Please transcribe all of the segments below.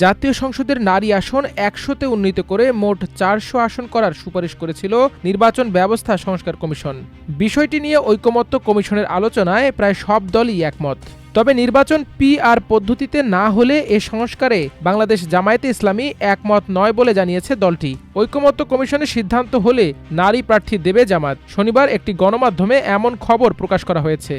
জাতীয় সংসদের নারী আসন ১০০-তে উন্নীত করে মোট ৪০০ আসন করার সুপারিশ করেছিল নির্বাচন ব্যবস্থা সংস্কার কমিশন। বিষয়টি নিয়ে ঐকমত্য কমিশনের আলোচনায় প্রায় সব দলই একমত। তবে নির্বাচন পিআর পদ্ধতিতে না হলে এ সংস্কারে বাংলাদেশ জামায়াতে ইসলামী একমত নয় বলে জানিয়েছে দলটি। ঐকমত্য কমিশনের সিদ্ধান্ত হলে নারী প্রার্থী দেবে জামাত। শনিবার একটি গণমাধ্যমে এমন খবর প্রকাশ করা হয়েছে।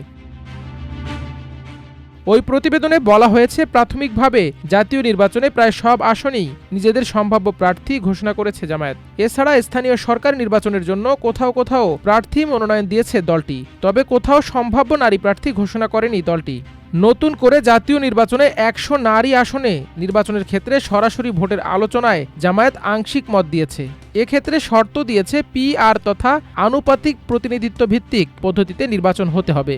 ওই প্রতিবেদনে বলা হয়েছে, প্রাথমিকভাবে জাতীয় নির্বাচনে প্রায় সব আসনেই নিজেদের সম্ভাব্য প্রার্থী ঘোষণা করেছে জামায়াত। এছাড়া স্থানীয় সরকার নির্বাচনের জন্য কোথাও কোথাও প্রার্থী মনোনয়ন দিয়েছে দলটি। তবে কোথাও সম্ভাব্য নারী প্রার্থী ঘোষণা করেনি দলটি। নতুন করে জাতীয় নির্বাচনে ১০০ নারী আসনে নির্বাচনের ক্ষেত্রে সরাসরি ভোটের আলোচনায় জামায়াত আংশিক মত দিয়েছে। এক্ষেত্রে শর্ত দিয়েছে পিআর তথা আনুপাতিক প্রতিনিধিত্ব ভিত্তিক পদ্ধতিতে নির্বাচন হতে হবে।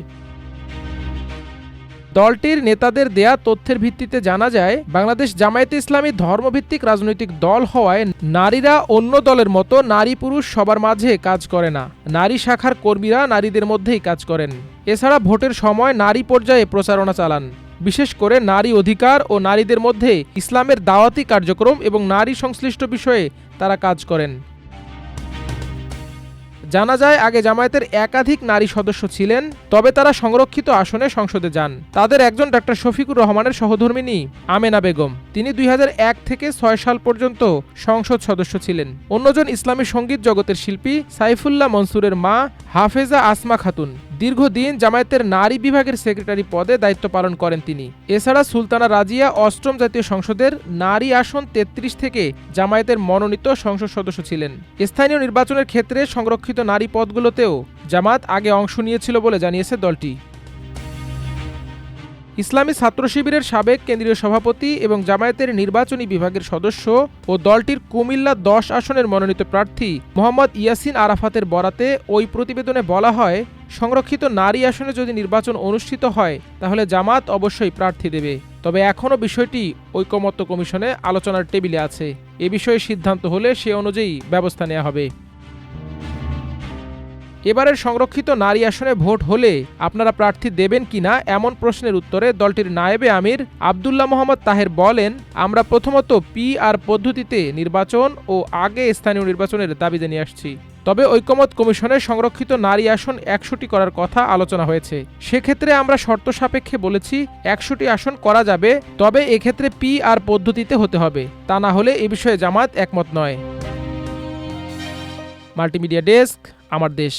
দলটির নেতাদের দেয়া তথ্যের ভিত্তিতে জানা যায়, বাংলাদেশ জামায়াতে ইসলামী ধর্মভিত্তিক রাজনৈতিক দল হওয়ায় নারীরা অন্য দলের মতো নারী পুরুষ সবার মাঝে কাজ করে না। নারী শাখার কর্মীরা নারীদের মধ্যেই কাজ করেন। এছাড়া ভোটের সময় নারী পর্যায়ে প্রচারণা চালান। বিশেষ করে নারী অধিকার ও নারীদের মধ্যে ইসলামের দাওয়াতি কার্যক্রম এবং নারী সংশ্লিষ্ট বিষয়ে তারা কাজ করেন। জানা যায়, আগে জামায়াতের একাধিক নারী সদস্য ছিলেন, তবে তারা সংরক্ষিত আসনে সংসদে যান। তাদের একজন ডাক্তার শফিকুর রহমানের সহধর্মিণী আমেনা বেগম। তিনি ২০০১ থেকে ৬ সাল পর্যন্ত সংসদ সদস্য ছিলেন। অন্যজন ইসলামী সঙ্গীত জগতের শিল্পী সাইফুল্লাহ মনসুরের মা হাফেজা আসমা খাতুন। দীর্ঘদিন জামায়াতের নারী বিভাগের সেক্রেটারি পদে দায়িত্ব পালন করেন তিনি। এছাড়া সুলতানা রাজিয়া অষ্টম জাতীয় সংসদের নারী আসন ৩৩ থেকে জামায়াতের মনোনীত সংসদ সদস্য ছিলেন। স্থানীয় নির্বাচনের ক্ষেত্রে সংরক্ষিত নারী পদগুলোতেও জামাত আগে অংশ নিয়েছিল বলে জানিয়েছে দলটি। ইসলামী ছাত্র শিবিরের সাবেক কেন্দ্রীয় সভাপতি এবং জামায়াতের নির্বাচনী বিভাগের সদস্য ও দলটির কুমিল্লা ১০ আসনের মনোনীত প্রার্থী মোহাম্মদ ইয়াসিন আরাফাতের বরাতে ওই প্রতিবেদনে বলা হয়, সংরক্ষিত নারী আসনে যদি নির্বাচন অনুষ্ঠিত হয় তাহলে জামাত অবশ্যই প্রার্থী দেবে। তবে এখনও বিষয়টি ঐকমত্য কমিশনে আলোচনার টেবিলে আছে। এ বিষয়ে সিদ্ধান্ত হলে সে অনুযায়ী ব্যবস্থা নেওয়া হবে। এবারের সংরক্ষিত নারী আসনে ভোট হলে আপনারা প্রার্থী দেবেন কিনা এমন প্রশ্নের উত্তরে দলটির নায়েবে আমির আব্দুল্লাহ মোহাম্মদ তাহের বলেন, আমরা প্রথমত পিআর পদ্ধতিতে নির্বাচন ও আগে স্থানীয় নির্বাচনের দাবি জানিয়ে আসছি। তবে ঐকমত্য কমিশনের সংরক্ষিত নারী আসন ১০০টি করার কথা আলোচনা হয়েছে। সেক্ষেত্রে আমরা শর্ত সাপেক্ষে বলেছি ১০০টি আসন করা যাবে, তবে এক্ষেত্রে পিআর পদ্ধতিতে হতে হবে। তা না হলে এ বিষয়ে জামাত একমত নয়। মাল্টিমিডিয়া ডেস্ক, আমার দেশ।